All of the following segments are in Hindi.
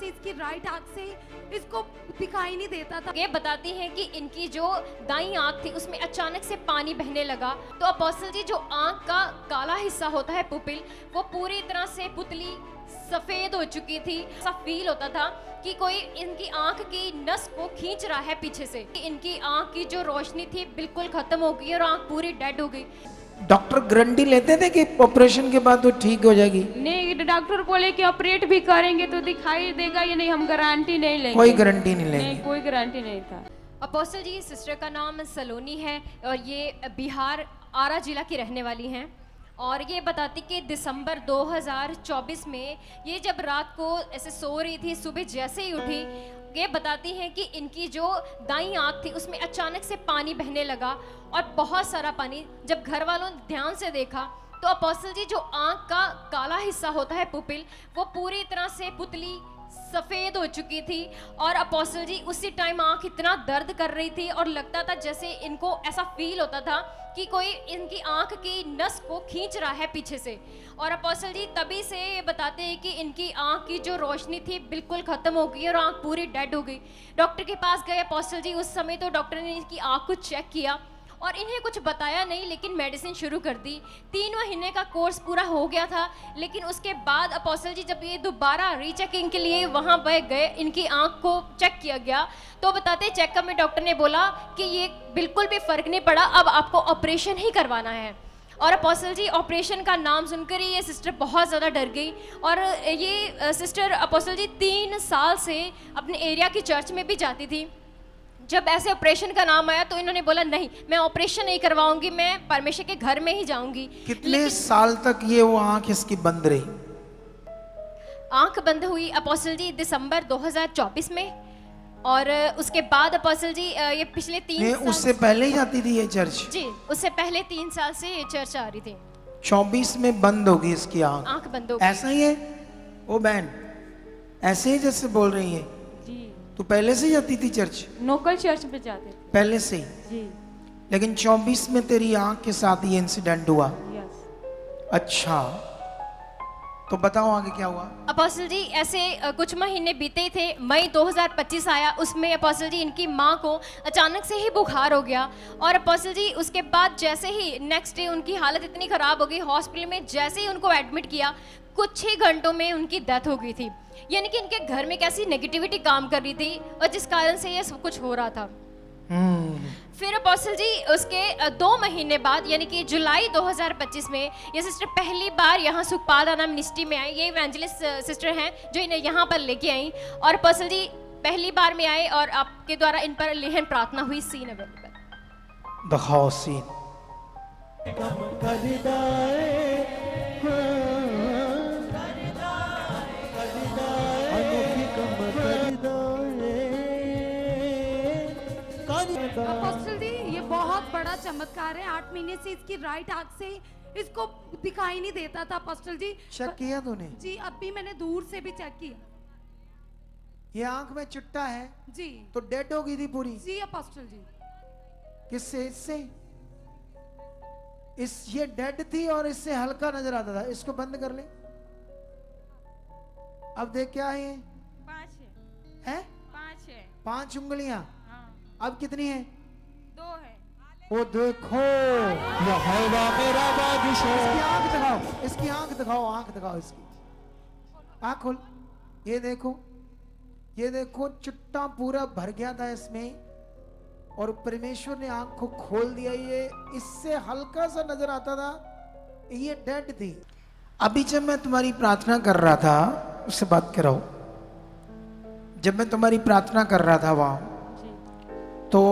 से इसकी राइट आंख से इसको दिखाई नहीं देता था। ये बताती हैं कि इनकी जो दाईं आंख थी उसमें अचानक से पानी बहने लगा। तो अपोस्टल जी, जो आंख का काला हिस्सा होता है पुपिल, वो पूरी तरह से पुतली सफेद हो चुकी थी। ऐसा फील होता था कि कोई इनकी आंख की नस को खींच रहा है पीछे से। इनकी आंख की जो रोशनी थी बिल्कुल खत्म हो गई और आंख पूरी डेड हो गई। डॉक्टर गारंटी लेते थे कि ऑपरेशन के बाद वो ठीक हो जाएगी? नहीं, डॉक्टर बोले कि ऑपरेट भी करेंगे तो दिखाई देगा या नहीं, हम गारंटी नहीं लेंगे। कोई गारंटी नहीं लेंगे? नहीं, कोई गारंटी नहीं था। अपोस्टल जी, सिस्टर का नाम सलोनी है और ये बिहार आरा जिला की रहने वाली हैं। और ये बताती कि दिसंबर 2024 में ये जब रात को ऐसे सो रही थी, सुबह जैसे ही उठी, ये बताती हैं कि इनकी जो दाईं आंख थी उसमें अचानक से पानी बहने लगा और बहुत सारा पानी। जब घर वालों ने ध्यान से देखा तो अपोस्टल जी, जो आंख का काला हिस्सा होता है पुपिल, वो पूरी तरह से पुतली सफेद हो चुकी थी। और अपोस्टल जी, उसी टाइम आंख इतना दर्द कर रही थी और लगता था जैसे इनको ऐसा फील होता था कि कोई इनकी आंख की नस को खींच रहा है पीछे से। और अपोस्टल जी तभी से ये बताते हैं कि इनकी आंख की जो रोशनी थी बिल्कुल खत्म हो गई और आंख पूरी डेड हो गई। डॉक्टर के पास गए अपोस्टल जी उस समय, तो डॉक्टर ने इनकी आंख को चेक किया और इन्हें कुछ बताया नहीं, लेकिन मेडिसिन शुरू कर दी। 3 महीने का कोर्स पूरा हो गया था, लेकिन उसके बाद अपोस्टल जी जब ये दोबारा रीचेकिंग के लिए वहाँ पर गए, इनकी आंख को चेक किया गया तो बताते चेकअप में डॉक्टर ने बोला कि ये बिल्कुल भी फर्क नहीं पड़ा, अब आपको ऑपरेशन ही करवाना है। और अपोस्टल जी, ऑपरेशन का नाम सुनकर ही ये सिस्टर बहुत ज़्यादा डर गई। और ये सिस्टर अपोस्टल जी 3 साल से अपने एरिया की चर्च में भी जाती थी। जब ऐसे ऑपरेशन का नाम आया तो इन्होंने बोला नहीं, मैं ऑपरेशन नहीं करवाऊंगी, मैं परमेश्वर के घर में ही जाऊंगी। कितने साल तक ये वो आंख इसकी बंद रही? आंख बंद हुई अपोस्टल जी दिसंबर 2024 में। और उसके बाद अपोस्टल जी ये पिछले 3 साल, उससे पहले ही जाती थी ये चर्च? जी, उससे पहले 3 साल से ये चर्च आ रही थी। 24 में बंद होगी इसकी आंख? आंख बंद हो गई। ऐसा ही है वो बहन, ऐसे ही जैसे बोल रही है? जी, तू पहले से जाती थी चर्च? लोकल चर्च पे जाते थे। पहले से ही? जी, लेकिन 24 में तेरी आंख के साथ ये इंसिडेंट हुआ? यस। अच्छा, तो बताओ आगे क्या हुआ? अपोस्टल जी ऐसे कुछ महीने बीते थे, मई 2025 आया, उसमें अपोस्टल जी इनकी माँ को अचानक से ही बुखार हो गया। और अपोस्टल जी उसके बाद जैसे ही नेक्स्ट डे उनकी हालत इतनी ख़राब हो गई, हॉस्पिटल में जैसे ही उनको एडमिट किया, कुछ ही घंटों में उनकी डेथ हो गई थी। यानी कि इनके घर में कैसी नेगेटिविटी काम कर रही थी और जिस कारण से ये सब कुछ हो रहा था। फिर अपोस्टल जी उसके 2 महीने बाद यानी कि जुलाई 2025 में ये सिस्टर पहली बार यहाँ सुखपाल नाम मिनिस्ट्री में आई। ये इवेंजलिस्ट सिस्टर हैं जो इन्हें यहाँ पर लेके आई। और अपोस्टल जी पहली बार में आए और आपके द्वारा इन पर लेहन प्रार्थना हुई। सीन अवेलेबल, दिखाओ सीन। अपोस्टल जी, ये बहुत बड़ा चमत्कार है। 8 महीने से इसकी राइट आंख से इसको दिखाई नहीं देता था अपोस्टल जी। चेक किया तूने? जी, अब भी मैंने दूर से भी चेक किया। ये आंख में चिट्टा है जी तो डेड हो गई थी पूरी? जी अपोस्टल जी। किससे? इससे? ये डेड थी और इससे हल्का नजर आता था। इसको बंद कर ले। अब देख क्या है ये? 5 है? 5 है। 5 उंगलियां। हाँ, अब कितनी है? 2 है। वो देखो, मेरा बादशाह। इसकी आंख दिखाओ, इसकी आंख दिखाओ, आंख दिखाओ इसकी। आंख खोल। ये देखो, ये देखो, चिट्टा पूरा भर गया था इसमें और परमेश्वर ने आंख को खोल दिया। ये इससे हल्का सा नजर आता था, ये डेड थी। अभी जब मैं तुम्हारी प्रार्थना कर रहा था, उससे बात कराओ, जब मैं तुम्हारी प्रार्थना कर रहा था वहां, तो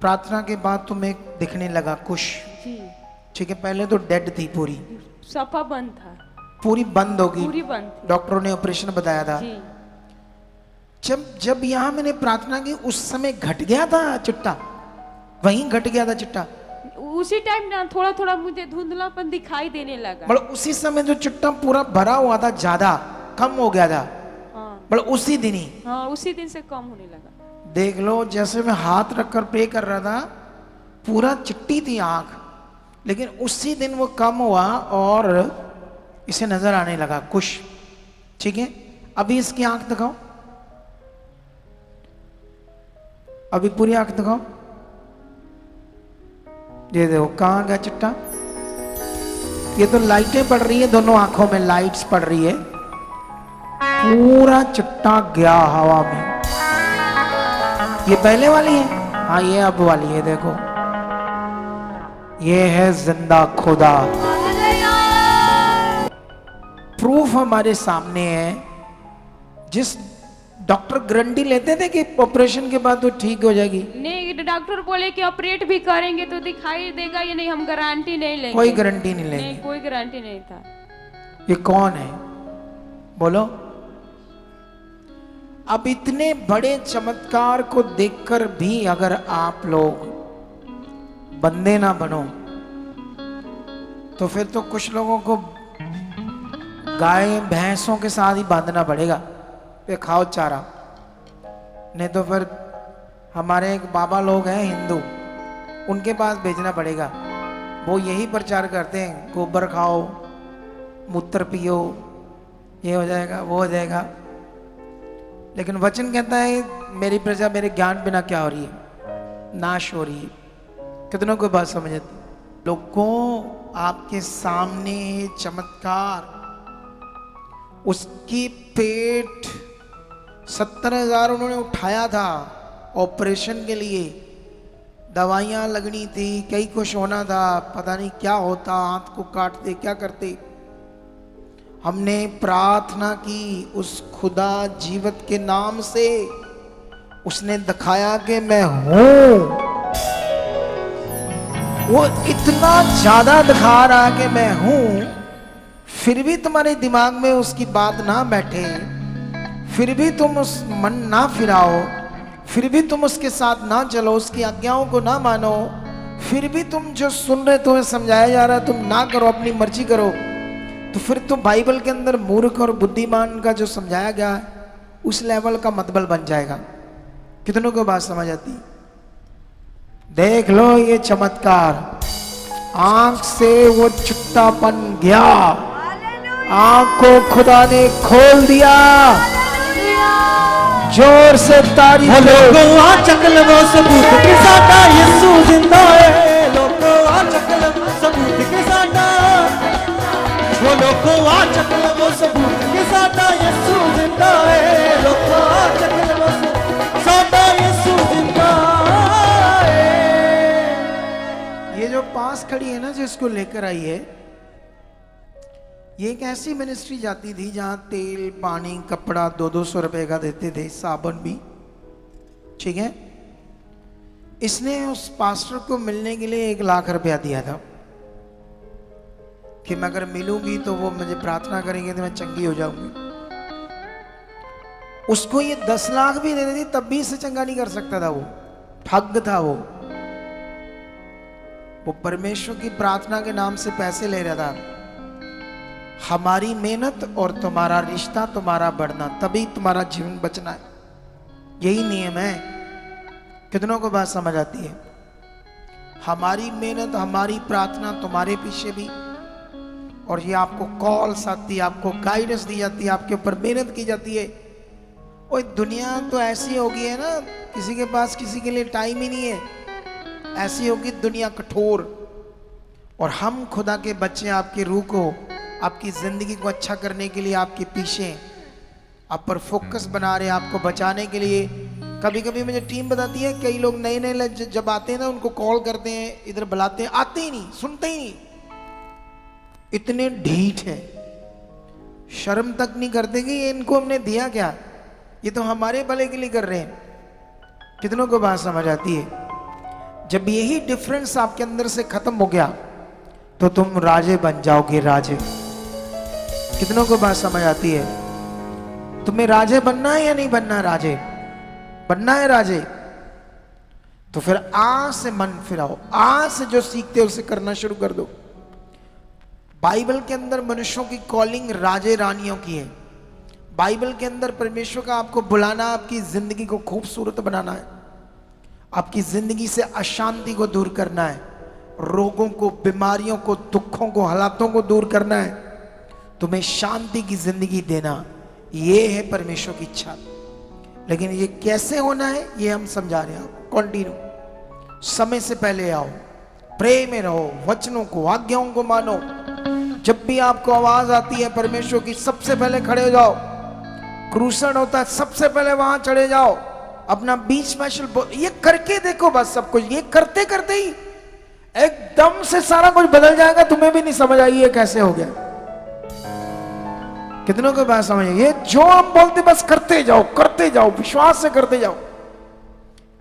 प्रार्थना के बाद तुम्हें दिखने लगा कुछ? जी, ठीक है, पहले तो डेड थी पूरी, सफा बंद था, पूरी बंद होगी, पूरी बंद थी। डॉक्टरों ने ऑपरेशन बताया था। जी, जब यहाँ मैंने प्रार्थना की उस समय घट गया था चिट्टा? वहीं घट गया था चिट्टा? उसी टाइम ना थोड़ा थोड़ा मुझे धुंधलापन दिखाई देने लगा। मतलब उसी समय जो चिट्टा पूरा भरा हुआ था, ज्यादा कम हो गया था? हाँ, मतलब उसी दिन ही? हाँ, उसी दिन से कम होने लगा। देख लो, जैसे मैं हाथ रखकर प्रे कर रहा था, पूरा चिट्टी थी आंख, लेकिन उसी दिन वो कम हुआ और इसे नजर आने लगा कुछ। ठीक है, अभी इसकी आंख दिखाओ, अभी पूरी आंख दिखाओ। ये देखो कहां गया चिट्टा। ये तो लाइटें पड़ रही है, दोनों आंखों में लाइट्स पड़ रही है, पूरा चिट्टा गया हवा में। ये पहले वाली है, हाँ ये अब वाली है। देखो ये है जिंदा खुदा, प्रूफ हमारे सामने है। जिस डॉक्टर गारंटी लेते थे कि ऑपरेशन के बाद तो ठीक हो जाएगी, नहीं डॉक्टर बोले कि ऑपरेट भी करेंगे तो दिखाई देगा या नहीं, हम गारंटी नहीं लेंगे। कोई गारंटी नहीं लेंगे। नहीं, कोई गारंटी नहीं था। ये कौन है बोलो। अब इतने बड़े चमत्कार को देखकर भी अगर आप लोग बंदे ना बनो तो फिर तो कुछ लोगों को गाय भैंसों के साथ ही बांधना पड़ेगा, पे खाओ चारा। नहीं तो फिर हमारे एक बाबा लोग हैं हिंदू, उनके पास भेजना पड़ेगा। वो यही प्रचार करते हैं, गोबर खाओ, मूत्र पियो, ये हो जाएगा वो हो जाएगा। लेकिन वचन कहता है मेरी प्रजा मेरे ज्ञान बिना क्या हो रही है, नाश हो रही है। कितनों को बात समझ आती। लोगों आपके सामने चमत्कार, उसकी पेट 70,000 उन्होंने उठाया था ऑपरेशन के लिए, दवाइयां लगनी थी, कई कुछ होना था, पता नहीं क्या होता, हाथ को काटते क्या करते। हमने प्रार्थना की उस खुदा जीवत के नाम से, उसने दिखाया कि मैं हूं। वो इतना ज्यादा दिखा रहा कि मैं हूं, फिर भी तुम्हारे दिमाग में उसकी बात ना बैठे, फिर भी तुम उस मन ना फिराओ, फिर भी तुम उसके साथ ना चलो, उसकी आज्ञाओं को ना मानो, फिर भी तुम जो सुन रहे तुम्हें समझाया जा रहा है तुम ना करो, अपनी मर्जी करो, तो फिर तो बाइबल के अंदर मूर्ख और बुद्धिमान का जो समझाया गया है उस लेवल का मतबल बन जाएगा। कितनों को बात समझ आती। देख लो ये चमत्कार, आंख से वो चुट्टापन गया, आंख को खुदा ने खोल दिया। जोर से तारीफ लोगों आ चकल वो सबूत के साटा यीशु जिंदा है। लोगों आ चकल वो सबूत के साटा, वो लोगों आ चकल वो सबूत के साटा यीशु जिंदा है। लोगों आ चकल वो साटा यीशु जिंदा है। ये जो पास खड़ी है ना, जिसको लेकर आई है, ये एक ऐसी मिनिस्ट्री जाती थी जहां तेल पानी कपड़ा 200-200 रुपए का देते थे, साबुन भी, ठीक है। इसने उस पास्टर को मिलने के लिए 1 लाख रुपया दिया था कि मैं अगर मिलूंगी तो वो मुझे प्रार्थना करेंगे तो मैं चंगी हो जाऊंगी। उसको ये 10 लाख भी दे देती तब भी इसे चंगा नहीं कर सकता था। वो ठग था। वो परमेश्वर की प्रार्थना के नाम से पैसे ले रहा था। हमारी मेहनत और तुम्हारा रिश्ता, तुम्हारा बढ़ना, तभी तुम्हारा जीवन बचना है। यही नियम है। कितनों को बात समझ आती है। हमारी मेहनत, हमारी प्रार्थना तुम्हारे पीछे भी, और ये आपको कॉल्स आती है, आपको गाइडेंस दी जाती है, आपके ऊपर मेहनत की जाती है। और दुनिया तो ऐसी हो गई है ना, किसी के पास किसी के लिए टाइम ही नहीं है। ऐसी होगी दुनिया कठोर। और हम खुदा के बच्चे आपके रूह को, आपकी जिंदगी को अच्छा करने के लिए आपके पीछे, आप पर फोकस बना रहे हैं, आपको बचाने के लिए। कभी कभी मुझे टीम बताती है, कई लोग नए नए जब आते हैं ना, उनको कॉल करते हैं, इधर बुलाते हैं, आते ही नहीं, सुनते ही नहीं, इतने ढीठ है, शर्म तक नहीं करते कि ये इनको हमने दिया क्या, ये तो हमारे भले के लिए कर रहे हैं। कितनों को बात समझ आती है। जब यही डिफरेंस आपके अंदर से खत्म हो गया तो तुम राजे बन जाओगे, राजे। कितनों को बात समझ आती है। तुम्हें राजे बनना है या नहीं बनना है? राजे बनना है। राजे तो फिर आज से मन फिराओ, आज से जो सीखते हो उसे करना शुरू कर दो। बाइबल के अंदर मनुष्यों की कॉलिंग राजे रानियों की है। बाइबल के अंदर परमेश्वर का आपको बुलाना, आपकी जिंदगी को खूबसूरत बनाना है, आपकी जिंदगी से अशांति को दूर करना है, रोगों को, बीमारियों को, दुखों को, हालातों को दूर करना है, तुम्हें शांति की जिंदगी देना, ये है परमेश्वर की इच्छा। लेकिन ये कैसे होना है ये हम समझा रहे हैं आपको। कंटिन्यू, समय से पहले आओ, प्रेम में रहो, वचनों को, आज्ञाओं को मानो। जब भी आपको आवाज आती है परमेश्वर की, सबसे पहले खड़े हो जाओ। क्रूसण होता है, सबसे पहले वहां चढ़े जाओ, अपना बीच स्पेशल ये करके देखो। बस सब कुछ ये करते करते ही एकदम से सारा कुछ बदल जाएगा। तुम्हें भी नहीं समझ आई ये कैसे हो गया। कितनों को बात समझ, ये जो हम बोलते बस करते जाओ, विश्वास से करते जाओ।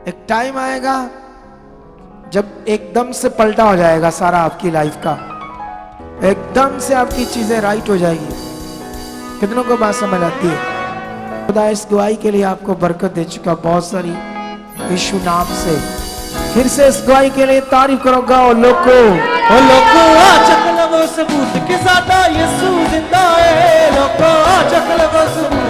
एक टाइम आएगा जब एकदम से पलटा हो जाएगा सारा आपकी लाइफ का, एकदम से आपकी चीजें राइट हो जाएगी। कितनों को बात समझ आती है? खुदा इस गवाही के लिए आपको बरकत दे चुका बहुत सारी, यीशु नाम से। फिर से इस गवाही के लिए तारीफ करो, गाओ लोको, ओ लोको आ चक लवो सबूत कि साडा यीशु जिंदा है। लोको आ चक लवो सबूत